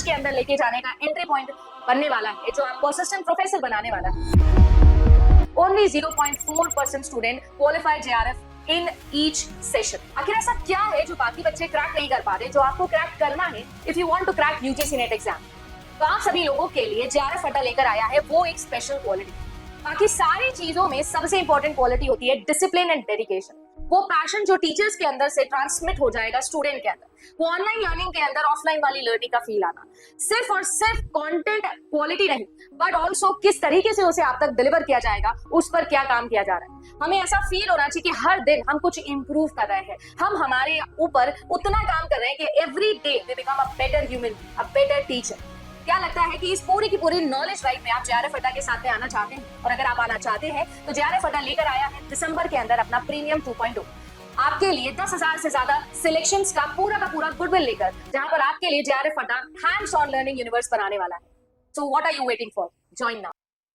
के अंदर लेके जाने का एंट्री पॉइंट बनने वाला है, जो आपको असिस्टेंट प्रोफेसर बनाने वाला है। Only 0.4% student qualify JRF in each session. आखिर ऐसा क्या है जो बाकी बच्चे क्रैक नहीं कर पा रहे, जो आपको क्रैक करना है if you want to crack UGC NET exam? तो आप सभी लोगों के लिए JRF अड्डा लेकर आया है वो एक स्पेशल क्वालिटी। बाकी सारी चीजों में सबसे इंपॉर्टेंट क्वालिटी होती है डिसिप्लिन एंड डेडिकेशन। वो पैशन जो टीचर्स के अंदर से ट्रांसमिट हो जाएगा स्टूडेंट के अंदर, वो ऑनलाइन लर्निंग के अंदर ऑफलाइन वाली लर्निंग का फील आना। सिर्फ और सिर्फ कंटेंट क्वालिटी नहीं, बट ऑल्सो किस तरीके से उसे आप तक डिलीवर किया जाएगा, उस पर क्या काम किया जा रहा है। हमें ऐसा फील होना चाहिए कि हर दिन हम कुछ इंप्रूव कर रहे हैं, हम हमारे ऊपर उतना काम कर रहे हैं कि every day we become a better human, a better teacher. क्या लगता है कि इस पूरी की पूरी नॉलेज राइड में आप JRF अड्डा के साथ में आना चाहते हैं? और अगर आप आना चाहते हैं तो JRF अड्डा लेकर आया है दिसंबर के अंदर अपना प्रीमियम 2.0 आपके लिए 10,000 से ज्यादा सिलेक्शंस का पूरा गुडविल लेकर, जहां पर आपके लिए JRF अड्डा हैंड्स ऑन लर्निंग यूनिवर्स बनाने वाला है। So what are you waiting for? Join now.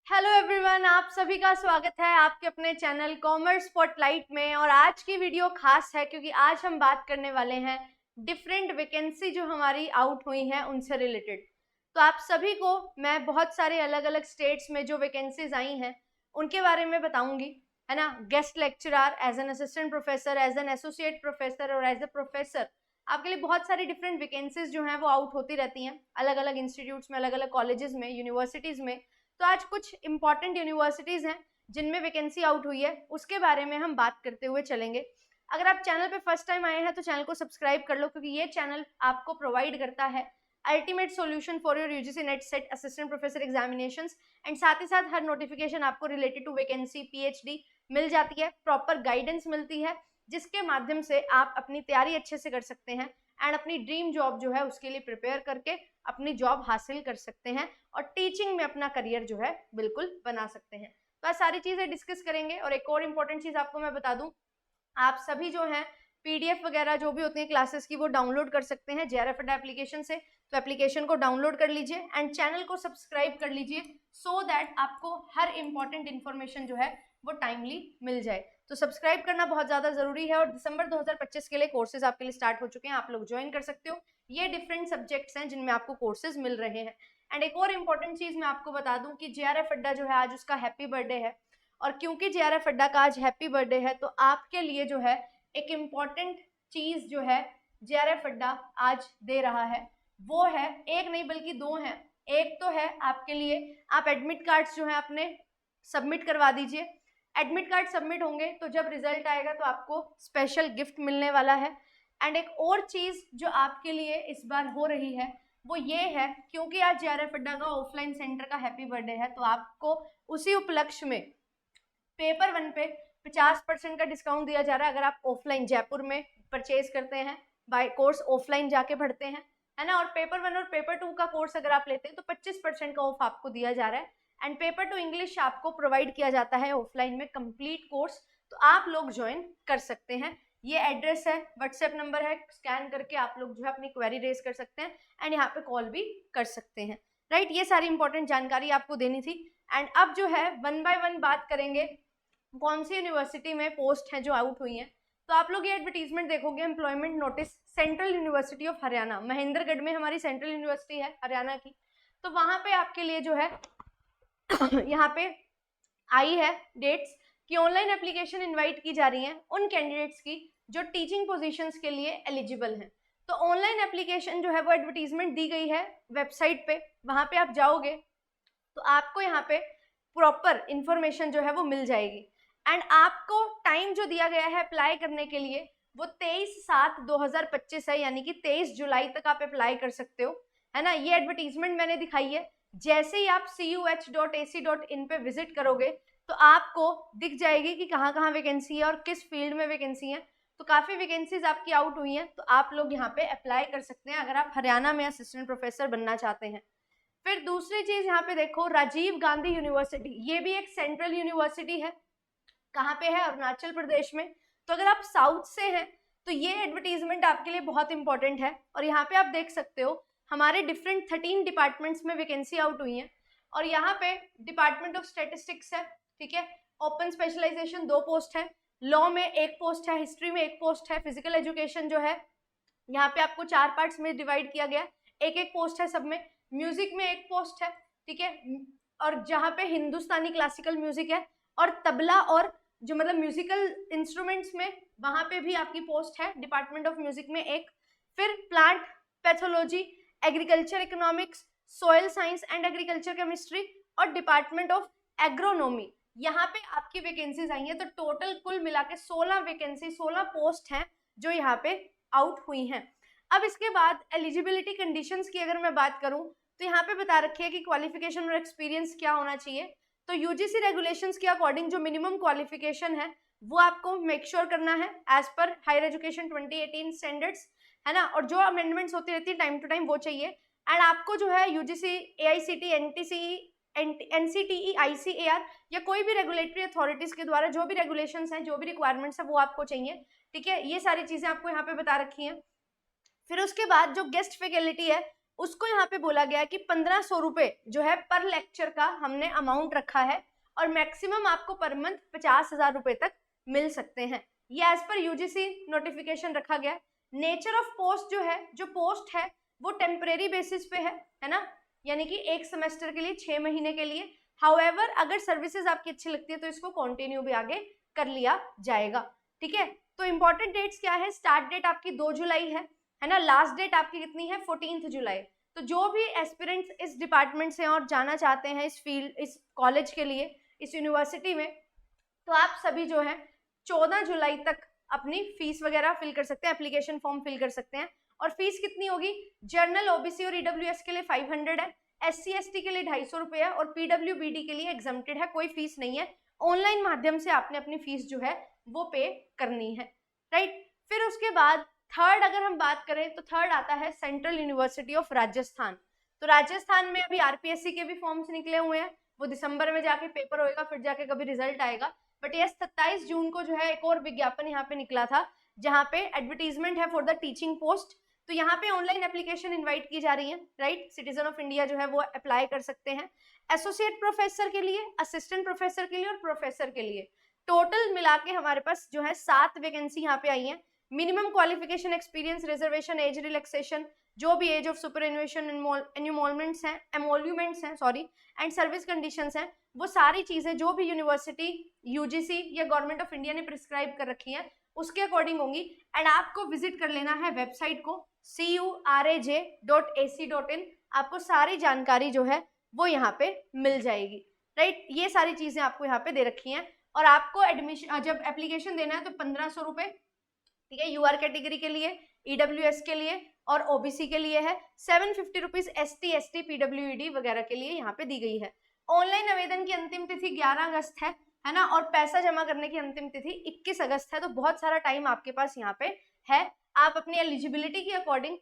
Hello everyone, आप सभी का स्वागत है आपके अपने चैनल कॉमर्स स्पॉटलाइट में। और आज की वीडियो खास है क्योंकि आज हम बात करने वाले हैं डिफरेंट वैकेंसी जो हमारी आउट हुई हैं उनसे रिलेटेड। तो आप सभी को मैं बहुत सारे अलग अलग स्टेट्स में जो वैकेंसीज आई हैं उनके बारे में बताऊंगी, है ना। Guest lecturer, as an assistant professor, as an associate professor और एज ए प्रोफेसर, आपके लिए बहुत सारी डिफरेंट वैकेंसीज जो हैं वो आउट होती रहती हैं अलग अलग इंस्टीट्यूट्स में, अलग अलग कॉलेजेस में, यूनिवर्सिटीज़ में। तो आज कुछ इंपॉर्टेंट यूनिवर्सिटीज़ हैं जिनमें वैकेंसी आउट हुई है, उसके बारे में हम बात करते हुए चलेंगे। अगर आप चैनल पे फर्स्ट टाइम आए हैं तो चैनल को सब्सक्राइब कर लो, क्योंकि ये चैनल आपको प्रोवाइड करता है ultimate solution for your UGC net set assistant professor examinations. And साथ ही साथ हर नोटिफिकेशन आपको रिलेटेड टू वैकेंसी, PhD मिल जाती है, प्रॉपर गाइडेंस मिलती है, जिसके माध्यम से आप अपनी तैयारी अच्छे से कर सकते हैं एंड अपनी ड्रीम जॉब जो है उसके लिए प्रिपेयर करके अपनी जॉब हासिल कर सकते हैं और टीचिंग में अपना करियर जो है बिल्कुल बना सकते हैं। तो सारी चीज़ें डिस्कस करेंगे। और एक और इम्पोर्टेंट चीज़ आपको मैं बता दूं, आप सभी जो हैं PDF वगैरह जो भी होती है क्लासेस की वो डाउनलोड कर सकते हैं JRF अड्डा एप्लीकेशन से। तो एप्लीकेशन को डाउनलोड कर लीजिए एंड चैनल को सब्सक्राइब कर लीजिए, सो दैट आपको हर इंपॉर्टेंट इन्फॉर्मेशन जो है वो टाइमली मिल जाए। तो सब्सक्राइब करना बहुत ज़्यादा ज़रूरी है। और दिसंबर 2025 के लिए कोर्सेज आपके लिए स्टार्ट हो चुके हैं, आप लोग ज्वाइन कर सकते हो। ये डिफरेंट सब्जेक्ट्स हैं जिनमें आपको कोर्सेज मिल रहे हैं। एंड एक और इम्पॉर्टेंट चीज़ मैं आपको बता दूं कि JRF अड्डा जो है आज उसका हैप्पी बर्थडे है। और क्योंकि JRF अड्डा का आज हैप्पी बर्थडे है तो आपके लिए जो है एक इम्पॉर्टेंट चीज़ जो है JRF अड्डा आज दे रहा है, वो है, एक नहीं बल्कि दो हैं। एक तो है आपके लिए, आप एडमिट कार्ड्स जो है अपने सबमिट करवा दीजिए। एडमिट कार्ड सबमिट होंगे तो जब रिजल्ट आएगा तो आपको स्पेशल गिफ्ट मिलने वाला है। एंड एक और चीज़ जो आपके लिए इस बार हो रही है वो ये है, क्योंकि आज JRF अड्डा का ऑफलाइन सेंटर का हैप्पी बर्थडे है तो आपको उसी उपलक्ष्य में पेपर 1 पे 50% का डिस्काउंट दिया जा रहा है अगर आप ऑफलाइन जयपुर में परचेज करते हैं, बाय कोर्स ऑफलाइन जाके पढ़ते हैं, है ना। और पेपर 1 और पेपर 2 का कोर्स अगर आप लेते हैं तो 25% का ऑफ आपको दिया जा रहा है। एंड पेपर 2 इंग्लिश आपको प्रोवाइड किया जाता है ऑफलाइन में कंप्लीट कोर्स, तो आप लोग ज्वाइन कर सकते हैं। ये एड्रेस है, व्हाट्सएप नंबर है, स्कैन करके आप लोग जो है अपनी क्वेरी रेज कर सकते हैं एंड यहाँ पे कॉल भी कर सकते हैं, राइट। ये सारी इंपॉर्टेंट जानकारी आपको देनी थी। एंड अब जो है 1 बाय 1 बात करेंगे कौन सी यूनिवर्सिटी में पोस्ट है जो आउट हुई हैं। तो आप लोग ये एडवर्टीजमेंट देखोगे, employment notice, central university of Haryana, Mahendragarh में हमारी सेंट्रल यूनिवर्सिटी है हरियाणा की। तो वहाँ पे आपके लिए जो है यहाँ पे आई है डेट्स कि ऑनलाइन एप्लीकेशन इनवाइट की जा रही हैं उन कैंडिडेट्स की जो टीचिंग पोजीशंस के लिए एलिजिबल हैं। तो ऑनलाइन एप्लीकेशन जो है वो एडवर्टीजमेंट दी गई है वेबसाइट पे, वहाँ पे आप जाओगे तो आपको यहाँ पे प्रॉपर इंफॉर्मेशन जो है वो मिल जाएगी। एंड आपको टाइम जो दिया गया है अप्लाई करने के लिए वो 23/7/2025 है, यानी कि 23 जुलाई तक आप अप्लाई कर सकते हो, है ना। ये एडवर्टीजमेंट मैंने दिखाई है, जैसे ही आप cuh.ac.in पे विजिट करोगे तो आपको दिख जाएगी कि कहाँ कहाँ वैकेंसी है और किस फील्ड में वैकेंसी है। तो काफ़ी वैकेंसीज आपकी आउट हुई हैं, तो आप लोग यहाँ पे अप्लाई कर सकते हैं अगर आप हरियाणा में असिस्टेंट प्रोफेसर बनना चाहते हैं। फिर दूसरी चीज़ यहाँ पे देखो, राजीव गांधी यूनिवर्सिटी, ये भी एक सेंट्रल यूनिवर्सिटी है। कहाँ पे है? अरुणाचल प्रदेश में। तो अगर आप साउथ से हैं तो ये एडवर्टीजमेंट आपके लिए बहुत इंपॉर्टेंट है। और यहाँ पे आप देख सकते हो हमारे डिफरेंट 13 डिपार्टमेंट्स में वैकेंसी आउट हुई हैं। और यहाँ पे डिपार्टमेंट ऑफ स्टैटिस्टिक्स है, ठीक है, ओपन स्पेशलाइजेशन 2 पोस्ट है, लॉ में 1 पोस्ट है, हिस्ट्री में 1 पोस्ट है, फिजिकल एजुकेशन जो है यहाँ पे आपको 4 पार्ट्स में डिवाइड किया गया, एक एक पोस्ट है सब में, म्यूजिक में एक पोस्ट है, ठीक है, और जहाँ पे हिंदुस्तानी क्लासिकल म्यूजिक है और तबला और जो मतलब म्यूजिकल इंस्ट्रूमेंट्स में वहां पे भी आपकी पोस्ट है डिपार्टमेंट ऑफ म्यूजिक में एक। फिर plant pathology, agriculture economics, soil science and agriculture chemistry और डिपार्टमेंट ऑफ एग्रोनॉमी, यहाँ पे आपकी वैकेंसीज आई हैं। तो टोटल कुल मिला के 16 वैकेंसी, 16 पोस्ट हैं जो यहाँ पे आउट हुई हैं। अब इसके बाद एलिजिबिलिटी कंडीशंस की अगर मैं बात करूं तो यहाँ पे बता रखी है कि क्वालिफिकेशन और एक्सपीरियंस क्या होना चाहिए। तो यूजीसी रेगुलेशंस के अकॉर्डिंग जो मिनिमम क्वालिफिकेशन है वो आपको मेक श्योर करना है as per higher education 2018 standards, है ना, और जो अमेंडमेंट्स होती रहती है टाइम टू टाइम वो चाहिए। एंड आपको जो है यूजीसी, एआईसीटी, एनसीटीई, आईसीएआर या कोई भी रेगुलेटरी अथॉरिटीज के द्वारा जो भी रेगुलेशंस हैं, जो भी रिक्वायरमेंट्स है वो आपको चाहिए, ठीक है। ये सारी चीजें आपको यहाँ पे बता रखी हैं। फिर उसके बाद जो गेस्ट फैकल्टी है उसको यहाँ पे बोला गया है कि 1500 रुपए जो है पर लेक्चर का हमने अमाउंट रखा है और मैक्सिमम आपको पर मंथ 50,000 रुपए तक मिल सकते हैं। ये एज पर यूजीसी नोटिफिकेशन रखा गया है। नेचर ऑफ पोस्ट जो है, जो पोस्ट है वो टेम्परेरी बेसिस पे है ना, यानी कि एक सेमेस्टर के लिए, 6 महीने के लिए। हाउएवर अगर सर्विसेज आपकी अच्छी लगती है तो इसको कंटिन्यू भी आगे कर लिया जाएगा, ठीक है। तो इंपॉर्टेंट डेट्स क्या है, स्टार्ट डेट आपकी 2 जुलाई है ना, लास्ट डेट आपकी कितनी है, 14 जुलाई। तो जो भी एस्पिरेंट्स इस डिपार्टमेंट से और जाना चाहते हैं इस फील्ड, इस कॉलेज के लिए, इस यूनिवर्सिटी में, तो आप सभी जो है 14 जुलाई तक अपनी फीस वगैरह फिल कर सकते हैं, एप्लीकेशन फॉर्म फिल कर सकते हैं। और फीस कितनी होगी, जर्नल, ओबीसी और ईडब्ल्यूएस के लिए 500 है, एससी एसटी के लिए 250 रुपये है और पीडब्ल्यूबीडी के लिए एग्जम्प्टेड है, कोई फीस नहीं है। ऑनलाइन माध्यम से आपने अपनी फीस जो है वो पे करनी है, राइट। फिर उसके बाद थर्ड अगर हम बात करें तो थर्ड आता है सेंट्रल यूनिवर्सिटी ऑफ राजस्थान। तो राजस्थान में अभी आरपीएससी के भी फॉर्म्स निकले हुए हैं, वो दिसंबर में जाके पेपर होएगा, फिर जाके कभी रिजल्ट आएगा। बट यस 27 जून को जो है एक और विज्ञापन यहाँ पे निकला था जहाँ पे एडवर्टीजमेंट है फॉर द टीचिंग पोस्ट। तो यहाँ पे ऑनलाइन एप्लीकेशन इनवाइट की जा रही है, राइट। सिटीजन ऑफ इंडिया जो है वो अप्लाई कर सकते हैं एसोसिएट प्रोफेसर के लिए, असिस्टेंट प्रोफेसर के लिए और प्रोफेसर के लिए। टोटल मिला के हमारे पास जो है 7 वैकेंसी यहाँ पे आई है। Minimum qualification, experience, reservation, age relaxation, जो भी एज ऑफ सुपरएनुएशन, एमोल्यूमेंट्स हैं सॉरी, एंड सर्विस कंडीशंस हैं, वो सारी चीजें जो भी यूनिवर्सिटी, यूजीसी या गवर्नमेंट ऑफ इंडिया ने प्रिस्क्राइब कर रखी है उसके अकॉर्डिंग होंगी। एंड आपको विजिट कर लेना है वेबसाइट को curaj.ac.in, आपको सारी जानकारी जो है वो यहाँ पे मिल जाएगी, राइट। ये सारी चीजें आपको यहाँ पे दे रखी हैं। और आपको एडमिशन जब एप्लीकेशन देना है तो 1500 रुपए, ठीक है, यूआर कैटेगरी के लिए, ईडब्ल्यूएस के लिए और ओबीसी के लिए है। 750 रुपीज एसटी, एसटी, पीडब्ल्यूडी वगैरह के लिए यहाँ पे दी गई है। ऑनलाइन आवेदन की अंतिम तिथि 11 अगस्त है ना, और पैसा जमा करने की अंतिम तिथि 21 अगस्त है। तो बहुत सारा टाइम आपके पास यहाँ पे है। आप अपनी एलिजिबिलिटी के अकॉर्डिंग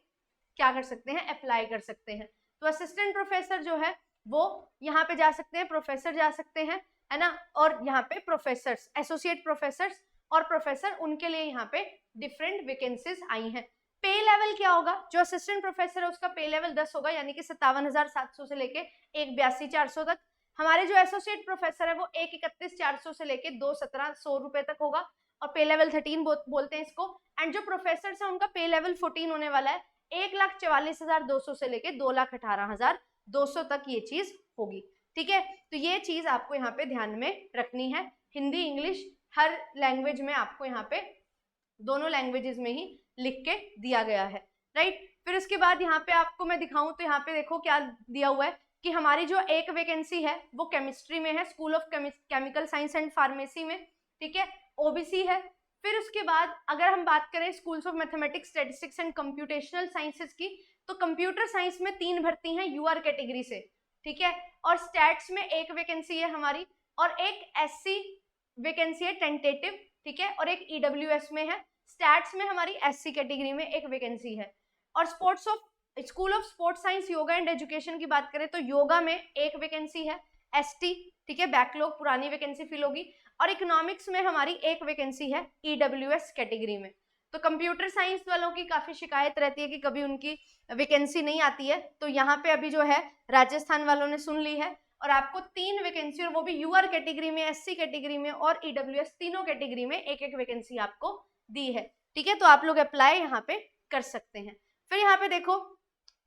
क्या कर सकते हैं, अप्लाई कर सकते हैं। तो असिस्टेंट प्रोफेसर जो है वो यहाँ पे जा सकते हैं, प्रोफेसर जा सकते हैं, है ना, और यहाँ पे प्रोफेसर्स, एसोसिएट प्रोफेसर्स और प्रोफेसर, उनके लिए यहाँ पे डिफरेंट वैकेंसीज आई हैं। पे लेवल क्या होगा, जो असिस्टेंट प्रोफेसर है उसका पे लेवल 10 होगा, यानी कि 57,700 से लेके 1,82,400 तक। हमारे जो एसोसिएट प्रोफेसर है वो 1,31,400 से लेके 2,17,100 रुपए तक होगा और पे लेवल 13 बोलते हैं इसको। एंड जो प्रोफेसर है उनका पे लेवल 14 होने वाला है, 1,44,200 से लेके 2,18,200 तक ये चीज होगी, ठीक है। तो ये चीज आपको यहाँ पे ध्यान में रखनी है। हिंदी, इंग्लिश, हर लैंग्वेज में आपको यहाँ पे दोनों लैंग्वेजेस में ही लिख के दिया गया है, राइट। फिर उसके बाद यहाँ पे आपको मैं दिखाऊं तो यहाँ पे देखो क्या दिया हुआ है कि हमारी जो एक वैकेंसी है वो केमिस्ट्री में है, school of chemical science and pharmacy में, ठीक है, ओबीसी है। फिर उसके बाद अगर हम बात करें schools of mathematics, statistics and computational sciences की, तो कंप्यूटर साइंस में 3 भर्ती हैं यूआर कैटेगरी से, ठीक है, और स्टैट्स में 1 वैकेंसी है हमारी और एक एससी वैकेंसी है टेंटेटिव, ठीक है, और एक ईडब्ल्यूएस में है। स्टैट्स में हमारी एससी कैटेगरी में 1 वैकेंसी है। और school of sports science, yoga and education की बात करें तो योगा में 1 वैकेंसी है, एसटी, ठीक है, बैकलॉग पुरानी वैकेंसी फिल होगी। और इकोनॉमिक्स में हमारी 1 वैकेंसी है ईडब्ल्यूएस कैटेगरी में। तो कंप्यूटर साइंस वालों की काफी शिकायत रहती है कि कभी उनकी वैकेंसी नहीं आती है, तो यहाँ पे अभी जो है राजस्थान वालों ने सुन ली है और आपको 3 वैकेंसी, और वो भी यूआर कैटेगरी में, एससी कैटेगरी में और ईडब्ल्यूएस, तीनों कैटेगरी में 1-1 वैकेंसी आपको दी है, ठीक है। तो आप लोग अप्लाई यहाँ पे कर सकते हैं। फिर यहाँ पे देखो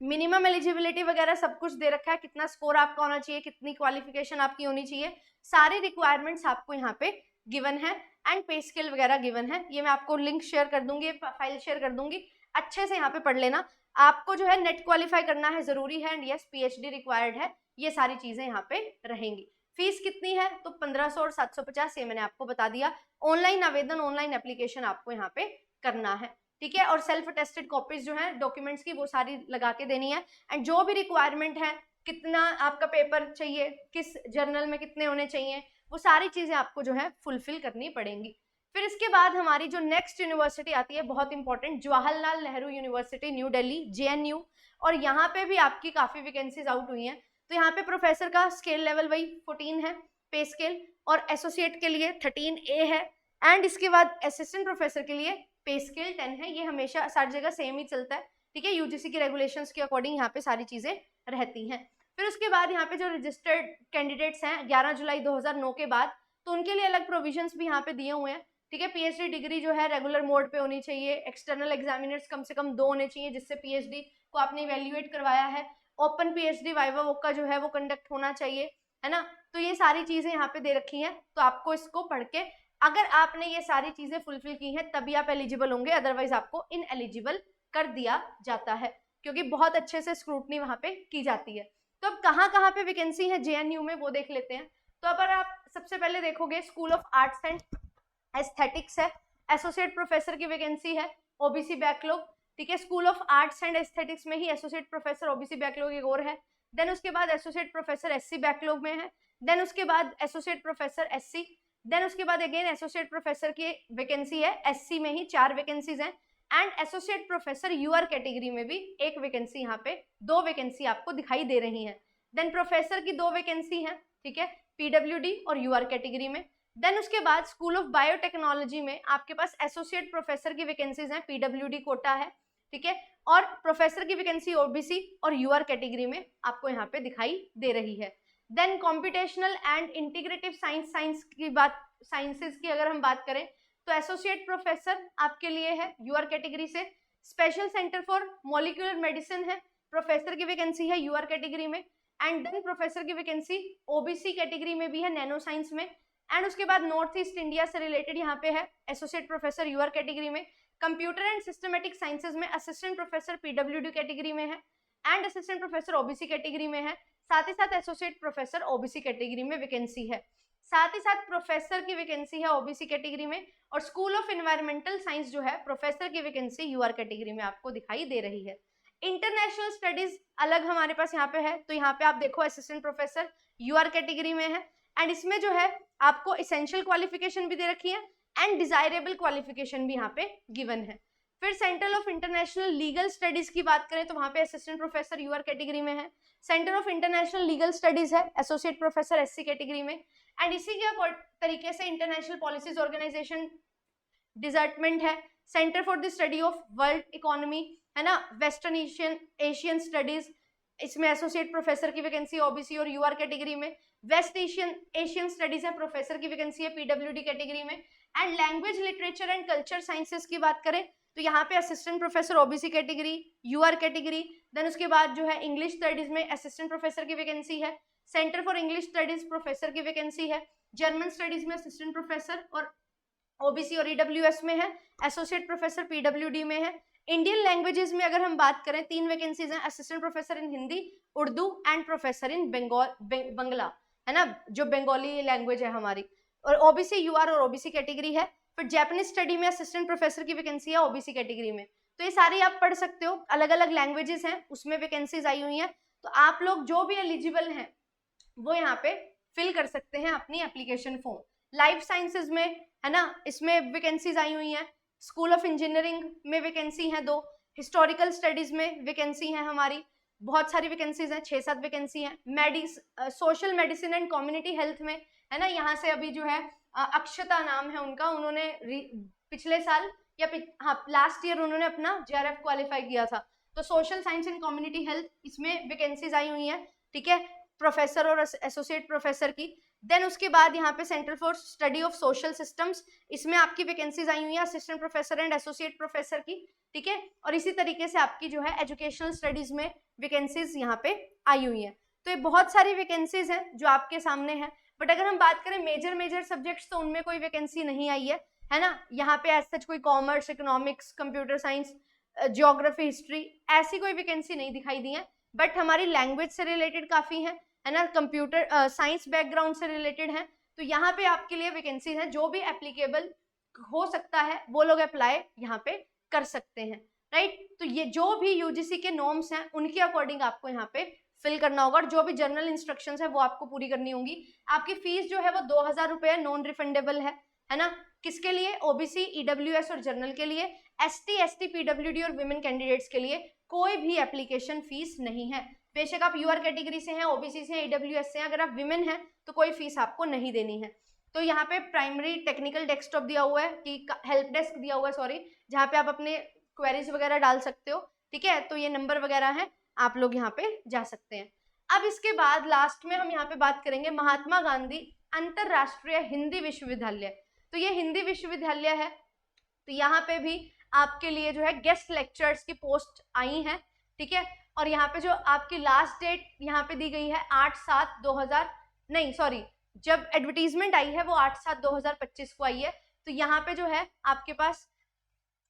मिनिमम एलिजिबिलिटी वगैरह सब कुछ दे रखा है, कितना स्कोर आपका होना चाहिए, कितनी क्वालिफिकेशन आपकी होनी चाहिए, सारी रिक्वायरमेंट्स आपको यहाँ पे गिवन है एंड पे स्केल वगैरह गिवन है। ये मैं आपको लिंक शेयर कर दूंगी, फाइल शेयर कर दूंगी, अच्छे से यहाँ पे पढ़ लेना। आपको जो है नेट क्वालिफाई करना है जरूरी है एंड यस पीएचडी रिक्वायर्ड है, ये सारी चीजें यहाँ पे रहेंगी। फीस कितनी है तो 1500 और 750 ये मैंने आपको बता दिया। ऑनलाइन आवेदन, ऑनलाइन एप्लीकेशन आपको यहाँ पे करना है, ठीक है। और सेल्फ अटेस्टेड कॉपीज जो है डॉक्यूमेंट्स की वो सारी लगा के देनी है एंड जो भी रिक्वायरमेंट है, कितना आपका पेपर चाहिए, किस जर्नल में कितने होने चाहिए, वो सारी चीजें आपको जो है फुलफिल करनी पड़ेंगी। फिर इसके बाद हमारी जो नेक्स्ट यूनिवर्सिटी आती है बहुत important, Jawaharlal Nehru university new Delhi JNU, और यहाँ पे भी आपकी काफी वैकेंसीज आउट हुई हैं। तो यहाँ पे प्रोफेसर का स्केल लेवल वही 14 है पे स्केल, और एसोसिएट के लिए 13A है एंड इसके बाद असिस्टेंट प्रोफेसर के लिए पे स्केल 10 है। ये हमेशा सारी जगह सेम ही चलता है, ठीक है। यूजीसी के रेगुलेशंस के अकॉर्डिंग यहाँ पे सारी चीजें रहती हैं। फिर उसके बाद यहाँ पे जो रजिस्टर्ड कैंडिडेट्स हैं 11 जुलाई 2009 के बाद, तो उनके लिए अलग प्रोविजंस भी यहाँ पे दिए हुए हैं, ठीक है। पीएचडी डिग्री जो है रेगुलर मोड पे होनी चाहिए, एक्सटर्नल एग्जामिनर्स कम से कम 2 होने चाहिए जिससे पीएचडी को आपने इवेल्युएट करवाया है, ओपन पीएचडी वाइवा वोका जो है वो कंडक्ट होना चाहिए, है ना। तो ये सारी चीजें यहाँ पे दे रखी हैं, तो आपको इसको पढ़ के अगर आपने ये सारी चीजें फुलफिल की हैं तभी आप एलिजिबल होंगे, अदरवाइज आपको इन एलिजिबल कर दिया जाता है क्योंकि बहुत अच्छे से स्क्रूटनी वहां पे की जाती है। तो अब कहाँ पे वैकेंसी है JNU में वो देख लेते हैं। तो अगर आप सबसे पहले देखोगे school of arts and aesthetics है, एसोसिएट प्रोफेसर की वैकेंसी है, ओबीसी बैकलॉग, ठीक है। School of arts and aesthetics में ही एसोसिएट प्रोफेसर ओबीसी बैकलॉग एक और है। देन उसके बाद एसोसिएट प्रोफेसर SC बैकलॉग में है। देन उसके बाद एसोसिएट प्रोफेसर SC, देन उसके बाद अगेन एसोसिएट प्रोफेसर की वैकेंसी है, SC में ही 4 वैकेंसीज हैं and associate professor UR category में भी एक वैकेंसी, यहाँ पे 2 वैकेंसी आपको दिखाई दे रही हैं। देन प्रोफेसर की 2 वैकेंसी हैं, ठीक है, PWD और UR कैटेगरी में। देन उसके बाद स्कूल ऑफ बायोटेक्नोलॉजी में आपके पास एसोसिएट प्रोफेसर की वैकेंसीज हैं, PWD कोटा है, ठीक है, और प्रोफेसर की वैकेंसी OBC और UR कैटेगरी में आपको यहाँ पे दिखाई दे रही है। Then computational and integrative sciences की अगर हम बात करें तो एसोसिएट प्रोफेसर आपके लिए है UR कैटेगरी से। Special centre for molecular medicine है, प्रोफेसर की वैकेंसी है UR कैटेगरी में एंड देन प्रोफेसर की वैकेंसी OBC कैटेगरी में भी है, नैनो साइंस में। एंड उसके बाद नॉर्थ ईस्ट इंडिया से रिलेटेड यहाँ पे है एसोसिएट प्रोफेसर UR कैटेगरी में। कंप्यूटर एंड सिस्टमेटिक साइंसेज में असिस्टेंट प्रोफेसर PWD कैटेगरी में है and assistant professor OBC category में है। साथ ही साथ एसोसिएट प्रोफेसर OBC कैटेगरी में वैकेंसी है, साथ ही साथ प्रोफेसर की वैकेंसी है OBC कैटेगरी में। और स्कूल ऑफ एनवायरमेंटल साइंस जो है प्रोफेसर की वैकेंसी UR कैटेगरी में आपको दिखाई दे रही है। इंटरनेशनल स्टडीज अलग हमारे पास यहाँ पे है, तो यहाँ पे आप देखो असिस्टेंट प्रोफेसर UR कैटेगरी में है एंड इसमें जो है आपको इसेंशियल क्वालिफिकेशन भी दे रखी है एंड डिजायरेबल क्वालिफिकेशन भी यहाँ पे गिवन है। फिर centre of international legal studies की बात करें तो वहाँ पे असिस्टेंट प्रोफेसर UR कैटेगरी में है। Centre of international legal studies है एसोसिएट प्रोफेसर SC कैटेगरी में एंड इसी के तरीके से इंटरनेशनल पॉलिसीज ऑर्गेनाइजेशन डिपार्टमेंट है, centre for the study of world economy है ना, वेस्टर्न एशियन स्टडीज, इसमें एसोसिएट प्रोफेसर की वैकेंसी OBC और UR कैटेगरी में। वेस्ट एशियन स्टडीज है, प्रोफेसर की वैकेंसी है PWD कैटेगरी में। And language literature and culture sciences की बात करें तो यहाँ पे assistant professor OBC category UR category. Then उसके बाद जो है इंग्लिश स्टडीज में असिस्टेंट प्रोफेसर की वैकेंसी है, centre for English studies professor की वैकेंसी है। जर्मन स्टडीज में असिस्टेंट प्रोफेसर और OBC और EWS में है, एसोसिएट प्रोफेसर PWD में है। इंडियन लैंग्वेजेस में अगर हम बात करें 3 वैकेंसीज हैं, assistant professor in Hindi, Urdu and professor in Bangla, है ना, जो बंगाली लैंग्वेज है हमारी। और OBC UR और OBC कैटेगरी है। फिर जापानीज स्टडी में असिस्टेंट प्रोफेसर की वैकेंसी है OBC कैटेगरी में। तो ये सारी आप पढ़ सकते हो, अलग अलग लैंग्वेजेस हैं उसमें वैकेंसीज आई हुई हैं, तो आप लोग जो भी एलिजिबल हैं वो यहाँ पे फिल कर सकते हैं अपनी एप्लीकेशन फॉर्म। लाइफ साइंसेज में है ना, इसमें वैकेंसीज आई हुई हैं। स्कूल ऑफ इंजीनियरिंग में वैकेंसी है 2, हिस्टोरिकल स्टडीज में वैकेंसी है हमारी, बहुत सारी वैकेंसीज हैं, 6-7 वैकेंसी हैं। Social medicine and community health में है ना, यहाँ से अभी जो है अक्षता नाम है उनका, उन्होंने पिछले साल या लास्ट ईयर उन्होंने अपना JRF क्वालिफाई किया था। तो social science and community health इसमें वैकेंसीज आई हुई हैं, ठीक है, प्रोफेसर और एसोसिएट प्रोफेसर की। देन उसके बाद यहाँ पे centre for study of social systems, इसमें आपकी वैकेंसीज आई हुई है assistant professor and associate professor की, ठीक है। और इसी तरीके से आपकी जो है एजुकेशनल स्टडीज में वैकेंसीज यहाँ पे आई हुई हैं। तो ये बहुत सारी वैकेंसीज हैं जो आपके सामने हैं, बट अगर हम बात करें मेजर सब्जेक्ट्स तो उनमें कोई वैकेंसी नहीं आई है ना। यहाँ पे एज सच कोई commerce, economics, computer science, geography, history ऐसी कोई वैकेंसी नहीं दिखाई दी है, बट हमारी लैंग्वेज से रिलेटेड काफी है ना, कंप्यूटर साइंस बैकग्राउंड से रिलेटेड है। तो यहाँ पे आपके लिए वैकेंसी है, जो भी एप्लीकेबल हो सकता है वो लोग अप्लाई यहाँ पे कर सकते हैं, राइट। तो ये जो भी यूजीसी के नॉर्म्स हैं उनके अकॉर्डिंग आपको यहाँ पे फिल करना होगा, और जो भी जनरल इंस्ट्रक्शंस है वो आपको पूरी करनी होंगी। आपकी फीस जो है वो 2000 रुपए नॉन रिफंडेबल है ना। किसके लिए? ओबीसी, ईडब्ल्यूएस और जनरल के लिए। एसटी, एसटी, पीडब्ल्यूडी और विमेन कैंडिडेट्स के लिए कोई भी एप्लीकेशन फीस नहीं है। बेशक आप यूआर कैटेगरी से हैं, ओबीसी से हैं, ईडब्ल्यूएस से हैं, अगर आप विमेन हैं तो कोई फीस आपको नहीं देनी है। तो यहाँ पे प्राइमरी टेक्निकल डेस्कटॉप दिया हुआ है कि हेल्प डेस्क दिया हुआ है, सॉरी, जहाँ पे आप अपने क्वेरीज वगैरह डाल सकते हो, ठीक है। तो ये नंबर वगैरह है, आप लोग यहाँ पे जा सकते हैं। अब इसके बाद लास्ट में हम यहाँ पे बात करेंगे महात्मा गांधी अंतरराष्ट्रीय हिंदी विश्वविद्यालय। तो ये हिंदी विश्वविद्यालय है, तो यहाँ पे भी आपके लिए जो है गेस्ट लेक्चरर्स की पोस्ट आई है, ठीक है। और यहाँ पे जो आपकी लास्ट डेट यहाँ पे दी गई है 8/7/2000 नहीं सॉरी, जब एडवर्टीजमेंट आई है वो 8/7/2025 को आई है। तो यहाँ पे जो है आपके पास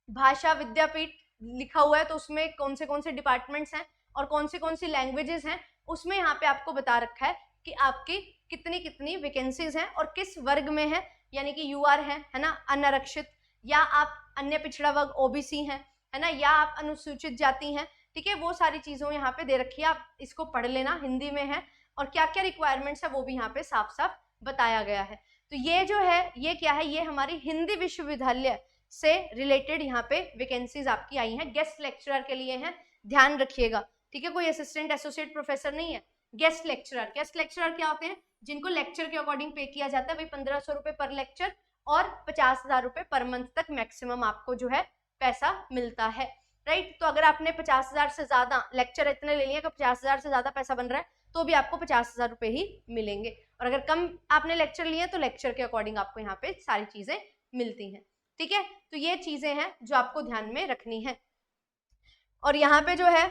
भाषा विद्यापीठ लिखा हुआ है, तो उसमें कौन से डिपार्टमेंट्स हैं और कौन सी लैंग्वेजेस हैं, उसमें यहाँ पे आपको बता रखा है कि आपकी कितनी वैकेंसीज हैं और किस वर्ग में है, यानी कि यूआर है ना, अनारक्षित, या आप अन्य पिछड़ा वर्ग ओबीसी हैं, है ना, या आप अनुसूचित जाति हैं, ठीक है। वो सारी चीजों यहाँ पे दे रखी है, आप इसको पढ़ लेना, हिंदी में है, और क्या क्या रिक्वायरमेंट्स है वो भी यहाँ पे साफ साफ बताया गया है। तो ये जो है ये क्या है, ये हमारी हिंदी विश्वविद्यालय से रिलेटेड यहाँ पे वैकेंसीज आपकी आई हैं, गेस्ट लेक्चरर के लिए हैं, ध्यान रखिएगा, ठीक है। कोई असिस्टेंट एसोसिएट प्रोफेसर नहीं है, गेस्ट लेक्चरर। गेस्ट लेक्चरर क्या होते हैं? जिनको लेक्चर के अकॉर्डिंग पे किया जाता है, वही 1500 रुपए पर लेक्चर और 50,000 रुपए पर मंथ तक मैक्सिमम आपको जो है पैसा मिलता है, राइट। तो अगर आपने 50,000 से ज्यादा लेक्चर इतने ले लिए कि 50,000 से ज्यादा पैसा बन रहा है, तो भी आपको 50,000 रुपए ही मिलेंगे, और अगर कम आपने लेक्चर लिए तो लेक्चर के अकॉर्डिंग आपको यहाँ पे सारी चीजें मिलती हैं, ठीक है। तो ये चीजें हैं जो आपको ध्यान में रखनी है। और यहाँ पे जो है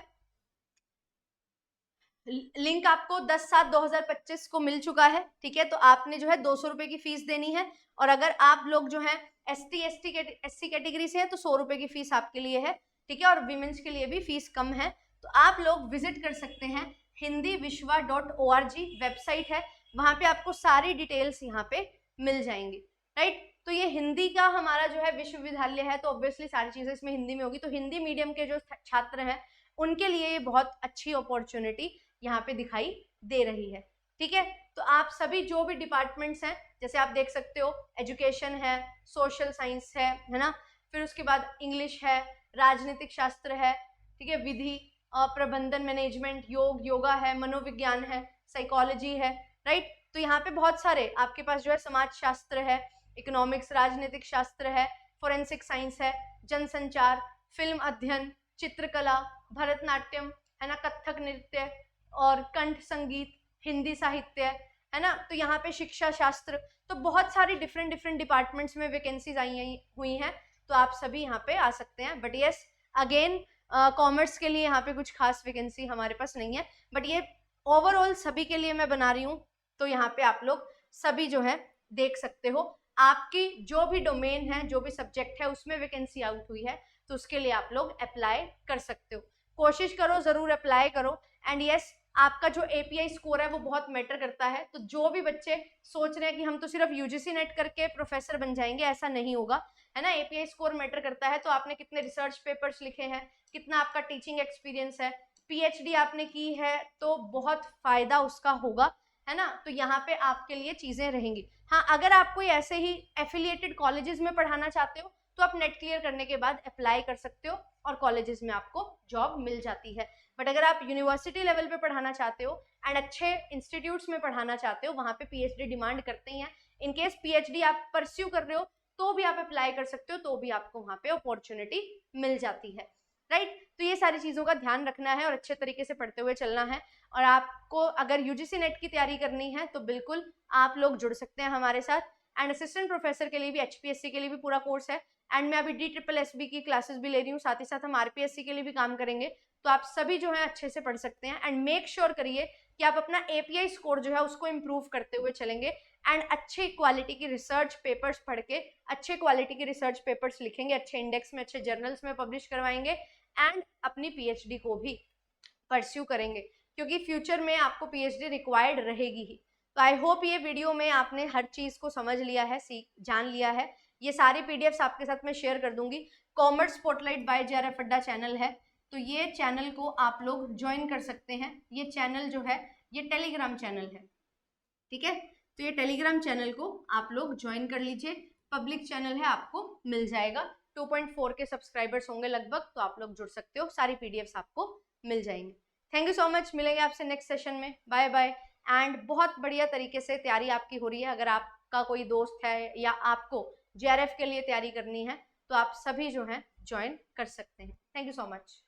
लिंक आपको 10/7/2025 को मिल चुका है, ठीक है। तो आपने जो है 200 रुपए की फीस देनी है, और अगर आप लोग जो है एससी कैटेगरी से है तो 100 रुपए की फीस आपके लिए है, ठीक है। और विमेंस के लिए भी फीस कम है, तो आप लोग विजिट कर सकते हैं hindiviswa.org वेबसाइट है, वहां पे आपको सारी डिटेल्स यहाँ पे मिल जाएंगी, राइट। तो ये हिंदी का हमारा जो है विश्वविद्यालय है, तो ऑब्वियसली सारी चीजें इसमें हिंदी में होगी, तो हिंदी मीडियम के जो छात्र हैं उनके लिए ये बहुत अच्छी अपॉर्चुनिटी यहाँ पे दिखाई दे रही है, ठीक है। तो आप सभी जो भी डिपार्टमेंट्स हैं, जैसे आप देख सकते हो एजुकेशन है, सोशल साइंस है ना, फिर उसके बाद इंग्लिश है, राजनीतिक शास्त्र है, ठीक है, विधि, प्रबंधन, मैनेजमेंट, योगा है, मनोविज्ञान है, साइकोलॉजी है, राइट। तो यहाँ पे बहुत सारे आपके पास जो है समाज शास्त्र है, इकोनॉमिक्स, राजनीतिक शास्त्र है, फोरेंसिक साइंस है, जनसंचार, फिल्म अध्ययन, चित्रकला, भरतनाट्यम, है ना, कथक नृत्य और कंठ संगीत, हिंदी साहित्य, है ना। तो यहाँ पे शिक्षा शास्त्र, तो बहुत सारी डिफरेंट डिपार्टमेंट्स में वैकेंसीज आई हुई हैं, तो आप सभी यहाँ पे आ सकते हैं। बट यस अगेन कॉमर्स के लिए यहाँ पे कुछ खास वैकेंसी हमारे पास नहीं है, बट ये ओवरऑल सभी के लिए मैं बना रही हूँ, तो यहाँ पे आप लोग सभी जो है देख सकते हो, आपकी जो भी डोमेन है, जो भी सब्जेक्ट है उसमें वैकेंसी आउट हुई है, तो उसके लिए आप लोग अप्लाई कर सकते हो। कोशिश करो, जरूर अप्लाई करो। एंड यस आपका जो एपीआई स्कोर है वो बहुत मैटर करता है, तो जो भी बच्चे सोच रहे हैं कि हम तो सिर्फ यूजीसी नेट करके प्रोफेसर बन जाएंगे, ऐसा नहीं होगा, है ना। एपीआई स्कोर मैटर करता है, तो आपने कितने रिसर्च पेपर्स लिखे हैं, कितना आपका टीचिंग एक्सपीरियंस है, पीएचडी आपने की है तो बहुत फायदा उसका होगा, है ना। तो यहाँ पे आपके लिए चीजें रहेंगी। हाँ, अगर आप कोई ऐसे ही एफिलिएटेड कॉलेजेस में पढ़ाना चाहते हो तो आप नेट क्लियर करने के बाद अप्लाई कर सकते हो और कॉलेजेस में आपको जॉब मिल जाती है। बट अगर आप यूनिवर्सिटी लेवल पे पढ़ाना चाहते हो एंड अच्छे इंस्टीट्यूट्स में पढ़ाना चाहते हो, वहाँ पे पीएचडी डिमांड करते ही हैं। इनकेस पीएचडी आप परस्यू कर रहे हो तो भी आप अप्लाई कर सकते हो, तो भी आपको वहाँ पे अपॉर्चुनिटी मिल जाती है, राइट। तो ये सारी चीज़ों का ध्यान रखना है और अच्छे तरीके से पढ़ते हुए चलना है। और आपको अगर यूजीसी नेट की तैयारी करनी है तो बिल्कुल आप लोग जुड़ सकते हैं हमारे साथ। एंड असिस्टेंट प्रोफेसर के लिए भी, एचपीएससी के लिए भी पूरा कोर्स है, एंड मैं अभी DSSB की क्लासेस भी ले रही हूँ, साथ ही साथ हम RPSC के लिए भी काम करेंगे। तो आप सभी जो है अच्छे से पढ़ सकते हैं एंड मेक श्योर करिए कि आप अपना API स्कोर जो है उसको इम्प्रूव करते हुए चलेंगे एंड अच्छे क्वालिटी की रिसर्च पेपर्स पढ़ के अच्छे क्वालिटी के रिसर्च पेपर्स लिखेंगे, अच्छे इंडेक्स में, अच्छे जर्नल्स में पब्लिश करवाएंगे एंड अपनी PhD को भी परस्यू करेंगे, क्योंकि फ्यूचर में आपको PhD रिक्वायर्ड रहेगी ही। तो आई होप ये वीडियो में आपने हर चीज को समझ लिया है, जान लिया है। ये सारी PDFs आपके साथ मैं शेयर कर दूंगी। कॉमर्स स्पॉटलाइट बाय JRF अड्डा चैनल है, तो ये चैनल को आप लोग ज्वाइन कर सकते हैं। ये चैनल जो है ये टेलीग्राम चैनल है, ठीक है। तो ये टेलीग्राम चैनल को आप लोग ज्वाइन कर लीजिए, पब्लिक चैनल है, आपको मिल जाएगा। 2.4 के सब्सक्राइबर्स होंगे लगभग, तो आप लोग जुड़ सकते हो, सारी PDFs आपको मिल जाएंगे। थैंक यू सो मच, मिलेंगे आपसे नेक्स्ट सेशन में, बाय बाय। एंड बहुत बढ़िया तरीके से तैयारी आपकी हो रही है। अगर आपका कोई दोस्त है या आपको JRF के लिए तैयारी करनी है तो आप सभी जो है ज्वाइन कर सकते हैं। Thank you so much.